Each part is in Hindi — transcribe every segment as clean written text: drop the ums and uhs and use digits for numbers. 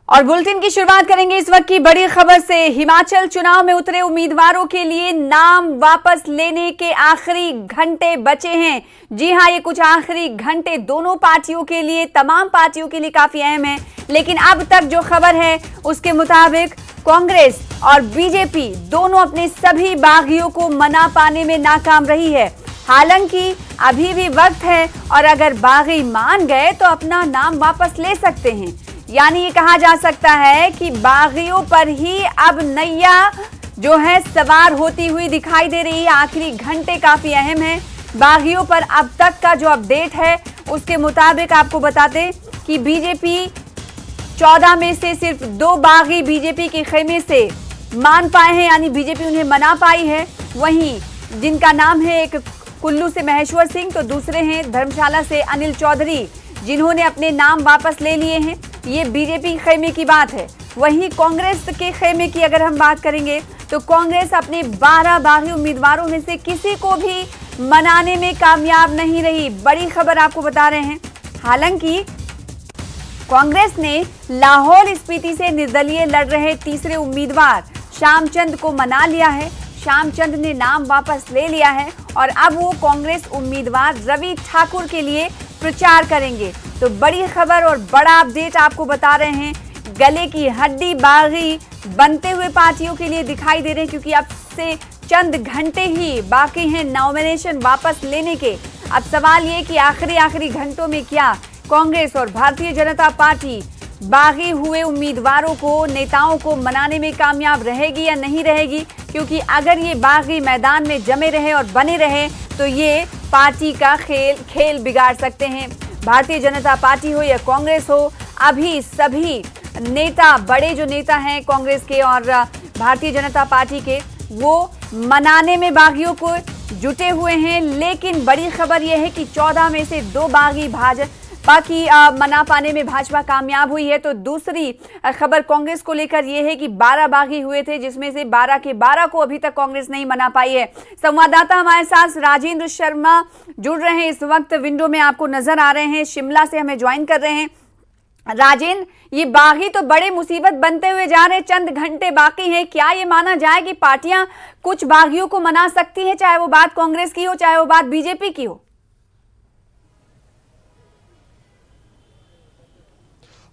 और बुलेटिन की शुरुआत करेंगे इस वक्त की बड़ी खबर से। हिमाचल चुनाव में उतरे उम्मीदवारों के लिए नाम वापस लेने के आखिरी घंटे बचे हैं। जी हां, ये कुछ आखिरी घंटे दोनों पार्टियों के लिए, तमाम पार्टियों के लिए काफी अहम है। लेकिन अब तक जो खबर है उसके मुताबिक कांग्रेस और बीजेपी दोनों अपने सभी बागियों को मना पाने में नाकाम रही है। हालांकि अभी भी वक्त है और अगर बागी मान गए तो अपना नाम वापस ले सकते हैं। यानी ये कहा जा सकता है कि बागियों पर ही अब नैया जो है सवार होती हुई दिखाई दे रही है। आखिरी घंटे काफी अहम है। बागियों पर अब तक का जो अपडेट है उसके मुताबिक आपको बताते कि बीजेपी 14 में से सिर्फ 2 बागी बीजेपी के खेमे से मान पाए हैं, यानी बीजेपी उन्हें मना पाई है। वहीं जिनका नाम है, एक कुल्लू से महेश्वर सिंह तो दूसरे हैं धर्मशाला से अनिल चौधरी, जिन्होंने अपने नाम वापस ले लिए हैं। ये बीजेपी खेमे की बात है। वहीं कांग्रेस के खेमे की अगर हम बात करेंगे तो कांग्रेस अपने 12 बागी उम्मीदवारों में से किसी को भी मनाने में कामयाब नहीं रही। बड़ी खबर आपको बता रहे हैं। हालांकि कांग्रेस ने लाहौल स्पीति से निर्दलीय लड़ रहे तीसरे उम्मीदवार श्यामचंद को मना लिया है। श्यामचंद ने नाम वापस ले लिया है और अब वो कांग्रेस उम्मीदवार रवि ठाकुर के लिए प्रचार करेंगे। तो बड़ी खबर और बड़ा अपडेट आपको बता रहे हैं। गले की हड्डी बागी बनते हुए पार्टियों के लिए दिखाई दे रहे हैं, क्योंकि अब से चंद घंटे ही बाकी हैं नॉमिनेशन वापस लेने के। अब सवाल ये कि आखिरी घंटों में क्या कांग्रेस और भारतीय जनता पार्टी बागी हुए उम्मीदवारों को, नेताओं को मनाने में कामयाब रहेगी या नहीं रहेगी। क्योंकि अगर ये बागी मैदान में जमे रहे और बने रहे तो ये पार्टी का खेल बिगाड़ सकते हैं। भारतीय जनता पार्टी हो या कांग्रेस हो, अभी सभी नेता, बड़े जो नेता हैं कांग्रेस के और भारतीय जनता पार्टी के, वो मनाने में बागियों को जुटे हुए हैं। लेकिन बड़ी खबर यह है कि 14 में से 2 बागी भाजपा की मना पाने में भाजपा कामयाब हुई है। तो दूसरी खबर कांग्रेस को लेकर यह है कि 12 बागी हुए थे, जिसमें से 12 के 12 को अभी तक कांग्रेस नहीं मना पाई है। संवाददाता हमारे साथ राजेंद्र शर्मा जुड़ रहे हैं, इस वक्त विंडो में आपको नजर आ रहे हैं, शिमला से हमें ज्वाइन कर रहे हैं। राजेंद्र, ये बागी तो बड़े मुसीबत बनते हुए जा रहे हैं, चंद घंटे बाकी हैं। क्या ये माना जाए कि पार्टियां कुछ बागियों को मना सकती हैं, चाहे वो बात कांग्रेस की हो चाहे वो बात बीजेपी की हो?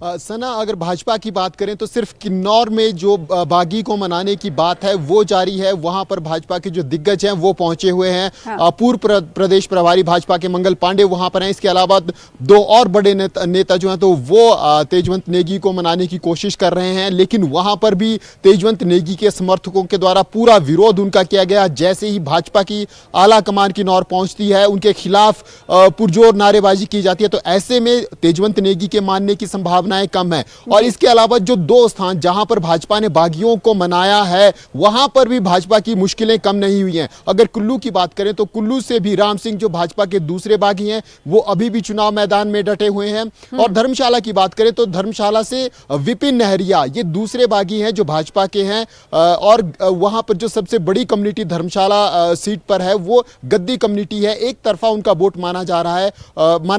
सना, अगर भाजपा की बात करें तो सिर्फ किन्नौर में जो बागी को मनाने की बात है वो जारी है। वहां पर भाजपा के जो दिग्गज हैं वो पहुंचे हुए हैं। हाँ। पूर्व प्रदेश प्रभारी भाजपा के मंगल पांडे वहां पर हैं। इसके अलावा 2 और बड़े नेता जो हैं तो वो तेजवंत नेगी को मनाने की कोशिश कर रहे हैं। लेकिन वहां पर भी तेजवंत नेगी के समर्थकों के द्वारा पूरा विरोध उनका किया गया। जैसे ही भाजपा की आला कमान की नौर पहुंचती है, उनके खिलाफ पुरजोर नारेबाजी की जाती है। तो ऐसे में तेजवंत नेगी के मानने की संभावना कम है। और इसके अलावा जो 2 स्थान जहां पर भाजपा ने बागियों को मनाया है, वहां पर भी भाजपा की मुश्किलें कम नहीं हुई हैं। अगर कुल्लू की बात करें तो कुल्लू से भी राम सिंह जो भाजपा के दूसरे बागी हैं वो अभी भी चुनाव मैदान में डटे हुए हैं। और धर्मशाला की बात करें तो धर्मशाला से विपिन नहरिया ये दूसरे बागी हैं जो भाजपा के हैं। और वहां पर जो सबसे बड़ी कम्युनिटी धर्मशाला सीट पर है वो गद्दी कम्युनिटी है। एक तरफा उनका वोट माना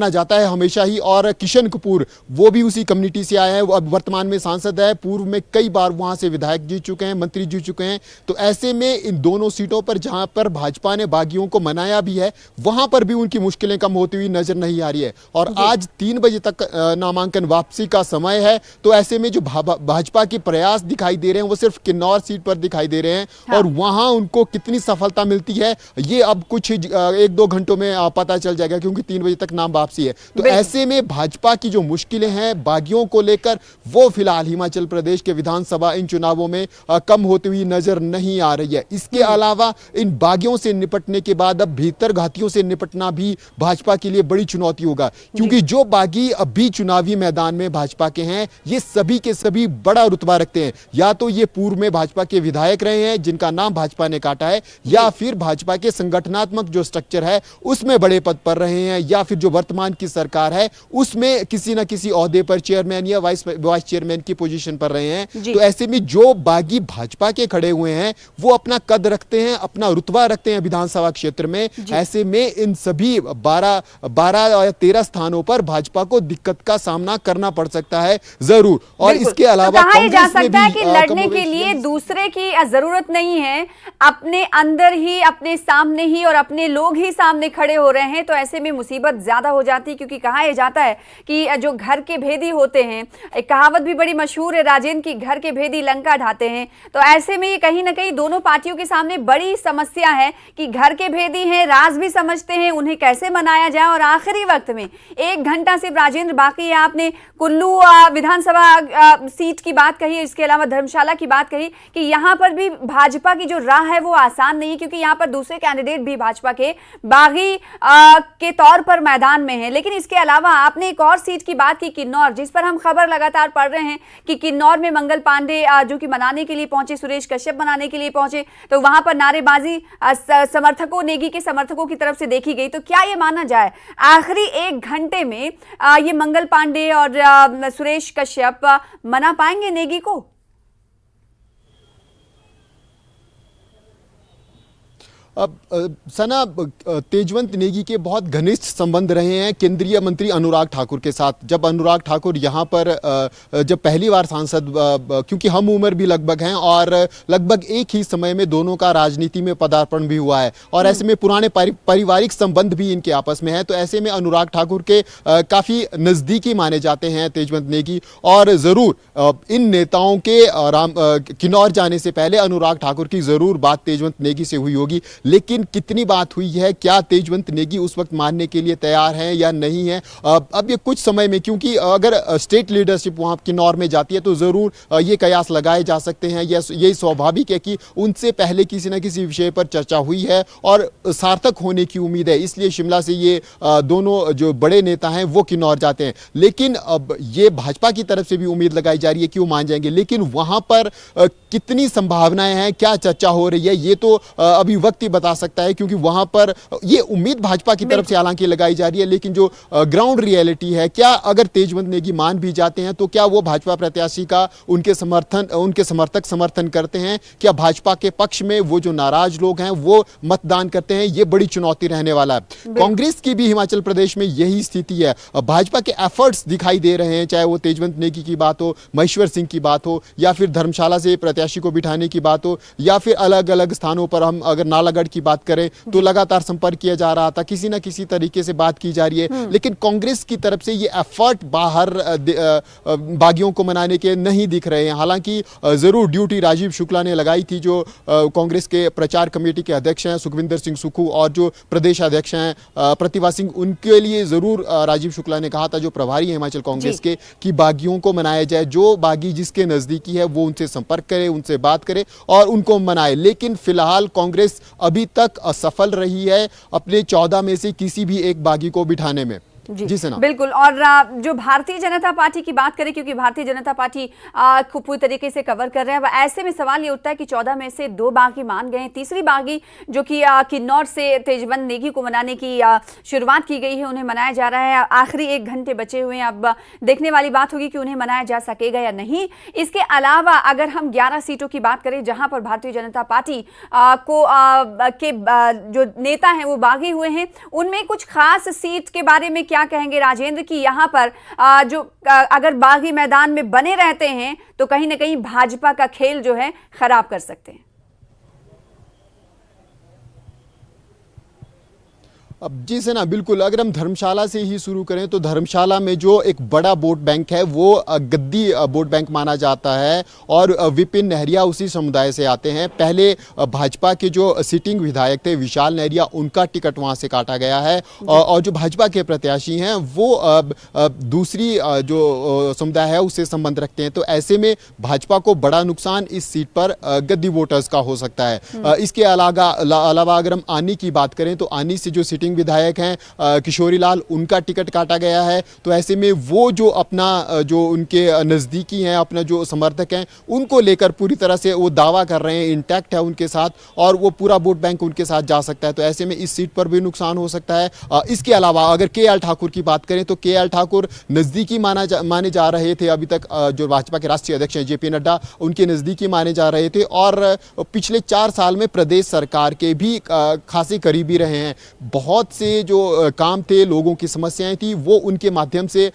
जाता है हमेशा ही। और किशन कपूर वो भी उसी कम्युनिटी से आए हैं, वो अब वर्तमान में सांसद है। पूर्व में कई बार वहां से विधायक जीत चुके हैं, मंत्री जीत चुके हैं। तो ऐसे में इन दोनों सीटों पर जहां पर भाजपा ने बागियों को मनाया भी है, वहां पर भी उनकी मुश्किलें कम होती हुई नजर नहीं आ रही है। और आज 3 बजे तक नामांकन वापसी का समय है। तो ऐसे में जो भाजपा के प्रयास दिखाई दे रहे हैं वो सिर्फ किन्नौर सीट पर दिखाई दे रहे हैं। हाँ। और वहां उनको कितनी सफलता मिलती है ये अब कुछ 1-2 घंटों में पता चल जाएगा, क्योंकि 3 बजे तक नाम वापसी है। तो ऐसे में भाजपा की जो मुश्किलें हैं बागियों को लेकर वो फिलहाल हिमाचल प्रदेश के विधानसभा इन चुनावों में कम होती हुई नजर नहीं आ रही है। इसके अलावा इन बागियों से निपटने के बाद अब भीतर घातियों से निपटना भी भाजपा के लिए बड़ी चुनौती होगा। क्योंकि जो बागी अभी चुनावी मैदान में भाजपा के हैं ये सभी के सभी बड़ा रुतबा रखते हैं। या तो ये पूर्व में भाजपा के विधायक रहे हैं जिनका नाम भाजपा ने काटा है, या फिर भाजपा के संगठनात्मक जो स्ट्रक्चर है उसमें बड़े पद पर रहे हैं, या फिर जो वर्तमान की सरकार है उसमें किसी न किसी ओहदे पर चेयरमैन या वाइस चेयरमैन की पोजीशन पर रहे हैं। तो ऐसे में जो बागी भाजपा के खड़े हुए हैं वो अपना कद रखते हैं, अपना रुतबा रखते हैं विधानसभा क्षेत्र में। ऐसे में इन सभी 12 या 13 स्थानों पर भाजपा को दिक्कत का सामना करना पड़ सकता है जरूर। और इसके अलावा कहा जा सकता है कि लड़ने के लिए दूसरे की जरूरत नहीं है, अपने अंदर ही, अपने सामने ही और अपने लोग ही सामने खड़े हो रहे हैं। तो ऐसे में मुसीबत ज्यादा हो जाती है, क्योंकि कहा यह जाता है कि जो घर के भेदी होते हैं, एक कहावत भी बड़ी मशहूर है राजेंद्र की, घर के भेदी लंका ढाते हैं। तो ऐसे में ये कहीं ना कहीं दोनों पार्टियों के सामने बड़ी समस्या है कि घर के भेदी हैं, राज भी समझते हैं, उन्हें कैसे मनाया जाए। और आखिरी वक्त में 1 घंटा सिर्फ राजेंद्र बाकी है। आपने कुल्लू विधानसभा सीट की बात कही, इसके अलावा धर्मशाला की बात कही कि यहां पर भी भाजपा की जो राह है वो आसान नहीं, क्योंकि यहां पर दूसरे कैंडिडेट भी भाजपा के बागी के तौर पर मैदान में हैं। लेकिन इसके अलावा आपने एक और सीट की बात की, किन्नौर, जिस पर हम खबर लगातार पढ़ रहे हैं कि किन्नौर में मंगल पांडे जो कि मनाने के लिए पहुंचे, सुरेश कश्यप मनाने के लिए पहुंचे, तो वहां पर नारेबाजी समर्थकों, नेगी के समर्थकों की तरफ से देखी गई। तो क्या ये माना जाए आखिरी 1 घंटे में ये मंगल पांडे और सुरेश कश्यप मना पाएंगे नेगी को? अब सना, तेजवंत नेगी के बहुत घनिष्ठ संबंध रहे हैं केंद्रीय मंत्री अनुराग ठाकुर के साथ। जब अनुराग ठाकुर यहाँ पर जब पहली बार सांसद, क्योंकि हम उम्र भी लगभग हैं और लगभग एक ही समय में दोनों का राजनीति में पदार्पण भी हुआ है, और ऐसे में पुराने पारिवारिक संबंध भी इनके आपस में हैं। तो ऐसे में अनुराग ठाकुर के काफ़ी नज़दीकी माने जाते हैं तेजवंत नेगी, और ज़रूर इन नेताओं के किन्नौर जाने से पहले अनुराग ठाकुर की ज़रूर बात तेजवंत नेगी से हुई होगी। लेकिन कितनी बात हुई है, क्या तेजवंत नेगी उस वक्त मानने के लिए तैयार हैं या नहीं है, अब ये कुछ समय में, क्योंकि अगर स्टेट लीडरशिप वहां किन्नौर में जाती है तो जरूर ये कयास लगाए जा सकते हैं। यही स्वाभाविक है कि उनसे पहले किसी न किसी विषय पर चर्चा हुई है और सार्थक होने की उम्मीद है, इसलिए शिमला से ये दोनों जो बड़े नेता हैं वो किन्नौर जाते हैं। लेकिन अब ये भाजपा की तरफ से भी उम्मीद लगाई जा रही है कि वो मान जाएंगे, लेकिन वहां पर कितनी संभावनाएं हैं, क्या चर्चा हो रही है, ये तो अभी वक्त ही बता सकता है, क्योंकि वहां पर ये उम्मीद भाजपा की तरफ से हालांकि लगाई जा रही है। लेकिन जो ग्राउंड रियलिटी है, क्या अगर तेजवंत नेगी मान भी जाते हैं तो क्या वो भाजपा प्रत्याशी का उनके समर्थक समर्थन करते हैं? क्या भाजपा के पक्ष में वो जो नाराज लोग हैं वो मतदान करते हैं? ये बड़ी चुनौती रहने वाला है। कांग्रेस की भी हिमाचल प्रदेश में यही स्थिति है। भाजपा के एफर्ट्स दिखाई दे रहे हैं, चाहे वो तेजवंत नेगी की बात हो, महेश्वर सिंह की बात हो, या फिर धर्मशाला से प्रत्याशी को बिठाने की बात हो, या फिर अलग अलग स्थानों पर हम अगर नालागढ़ की बात करें तो लगातार संपर्क किया जा रहा था, किसी ना किसी तरीके से बात की जा रही है। लेकिन कांग्रेस की तरफ से ये एफर्ट बाहर बागियों को मनाने के नहीं दिख रहे हैं। हालांकि जरूर ड्यूटी राजीव शुक्ला ने लगाई थी, जो कांग्रेस के प्रचार कमेटी के अध्यक्ष हैं सुखविंदर सिंह सुक्खू, और जो प्रदेश अध्यक्ष हैं प्रतिभा सिंह, उनके लिए जरूर राजीव शुक्ला ने कहा था, जो प्रभारी है हिमाचल कांग्रेस के, कि बागियों को मनाया जाए, जो बागी जिसके नजदीकी है वो उनसे संपर्क करे, उनसे बात करे और उनको मनाए। लेकिन फिलहाल कांग्रेस अभी तक असफल रही है अपने 14 में से किसी भी एक बागी को बिठाने में। जी सना, बिल्कुल। और जो भारतीय जनता पार्टी की बात करें, क्योंकि भारतीय जनता पार्टी खूब पूरी तरीके से कवर कर रहे हैं, ऐसे में सवाल ये उठता है कि 14 में से 2 बागी मान गए हैं, तीसरी बागी जो कि किन्नौर से तेजवंत नेगी को मनाने की शुरुआत की गई है, उन्हें मनाया जा रहा है। आखिरी 1 घंटे बचे हुए हैं, अब देखने वाली बात होगी कि उन्हें मनाया जा सकेगा या नहीं। इसके अलावा अगर हम 11 सीटों की बात करें जहां पर भारतीय जनता पार्टी के जो नेता हैं वो बागी हुए हैं, उनमें कुछ खास सीट के बारे में क्या कहेंगे राजेंद्र की यहां पर जो अगर बागी मैदान में बने रहते हैं तो कहीं ना कहीं भाजपा का खेल जो है खराब कर सकते हैं? अब जी से ना, बिल्कुल। अगर हम धर्मशाला से ही शुरू करें तो धर्मशाला में जो एक बड़ा वोट बैंक है वो गद्दी वोट बैंक माना जाता है, और विपिन नहरिया उसी समुदाय से आते हैं। पहले भाजपा के जो सिटिंग विधायक थे विशाल नहरिया, उनका टिकट वहां से काटा गया है, और जो भाजपा के प्रत्याशी हैं वो दूसरी जो समुदाय है उससे संबंध रखते हैं। तो ऐसे में भाजपा को बड़ा नुकसान इस सीट पर गद्दी वोटर्स का हो सकता है। इसके अलावा अगर हम आनी की बात करें तो आनी से जो सिटिंग सिंह विधायक हैं किशोरी लाल, उनका टिकट काटा गया है। तो ऐसे में वो जो अपना जो उनके नज़दीकी हैं, अपना जो समर्थक हैं, उनको लेकर पूरी तरह से वो दावा कर रहे हैं, इंटैक्ट है उनके साथ और वो पूरा वोट बैंक उनके साथ जा सकता है। तो ऐसे में इस सीट पर भी नुकसान हो सकता है। इसके अलावा अगर के.एल. ठाकुर की बात करें तो के.एल. ठाकुर नज़दीकी माने जा रहे थे अभी तक, जो भाजपा के राष्ट्रीय अध्यक्ष हैं जे.पी. नड्डा, उनके नज़दीकी माने जा रहे थे और पिछले 4 साल में प्रदेश सरकार के भी खासे करीबी रहे हैं। बहुत से जो काम थे, लोगों की समस्याएं थी, वो उनके माध्यम से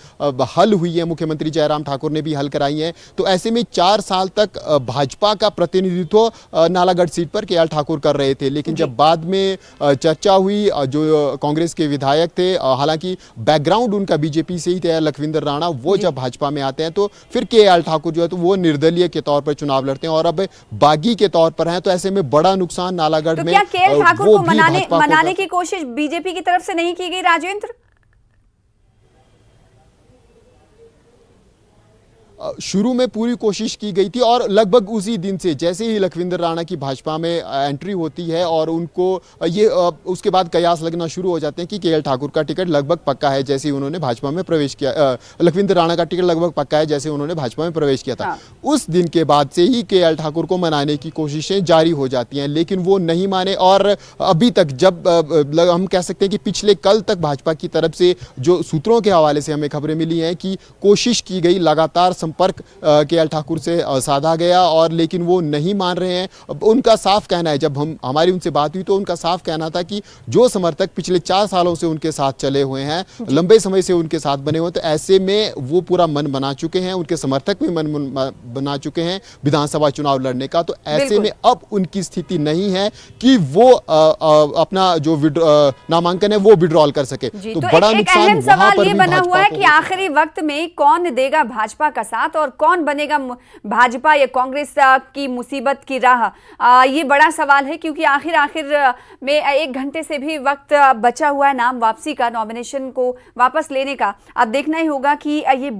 हल हुई है। मुख्यमंत्री जयराम ठाकुर ने भी हल कराई हैं। तो ऐसे में 4 साल तक भाजपा का प्रतिनिधित्व नालागढ़ सीट पर के.एल. ठाकुर कर रहे थे, लेकिन जब बाद में चर्चा हुई, जो कांग्रेस के विधायक थे, हालांकि बैकग्राउंड उनका बीजेपी से ही था, लखविंदर राणा, वो जब भाजपा में आते हैं तो फिर के.एल. ठाकुर जो है तो वो निर्दलीय के तौर पर चुनाव लड़ते हैं और अब बागी के तौर पर हैं। तो ऐसे में बड़ा नुकसान नालागढ़ में। क्या के.एल. ठाकुर को मनाने की कोशिश बीजेपी की तरफ से नहीं की गई राजेंद्र? शुरू में पूरी कोशिश की गई थी और लगभग उसी दिन से जैसे ही लखविंदर राणा की भाजपा में एंट्री होती है और उनको ये उसके बाद कयास लगना शुरू हो जाते हैं कि के.एल. ठाकुर का टिकट लगभग पक्का है, जैसे ही उन्होंने भाजपा में प्रवेश किया। लखविंदर राणा का टिकट लगभग पक्का है जैसे उन्होंने भाजपा में प्रवेश किया था। उस दिन के बाद से ही के.एल. ठाकुर को मनाने की कोशिशें जारी हो जाती हैं, लेकिन वो नहीं माने और अभी तक जब हम कह सकते हैं कि पिछले कल तक भाजपा की तरफ से जो सूत्रों के हवाले से हमें खबरें मिली हैं कि कोशिश की गई, लगातार संपर्क के.एल. ठाकुर से साधा गया और लेकिन वो नहीं मान रहे हैं। उनका साफ कहना है, जब हमारी उनसे बात हुई तो उनका साफ कहना था कि जो समर्थक पिछले 4 सालों से उनके साथ चले हुए हैं, लंबे समय से उनके साथ बने हुए, तो ऐसे में वो पूरा मन बना चुके हैं, उनके समर्थक भी मन बना चुके हैं विधानसभा चुनाव लड़ने का। तो ऐसे में अब उनकी स्थिति नहीं है कि वो अपना जो नामांकन है वो विड्रॉल कर सके। तो बड़ा नुकसान वहां पर भी बना हुआ है कि आखिरी वक्त में कौन देगा भाजपा का साथ और कौन बनेगा भाजपा या कांग्रेस की मुसीबत की राह। ये बड़ा सवाल है क्योंकि आखिर में 1 घंटे से भी वक्त बचा हुआ है नाम वापसी का, नॉमिनेशन को वापस लेने का। अब देखना ही होगा कि ये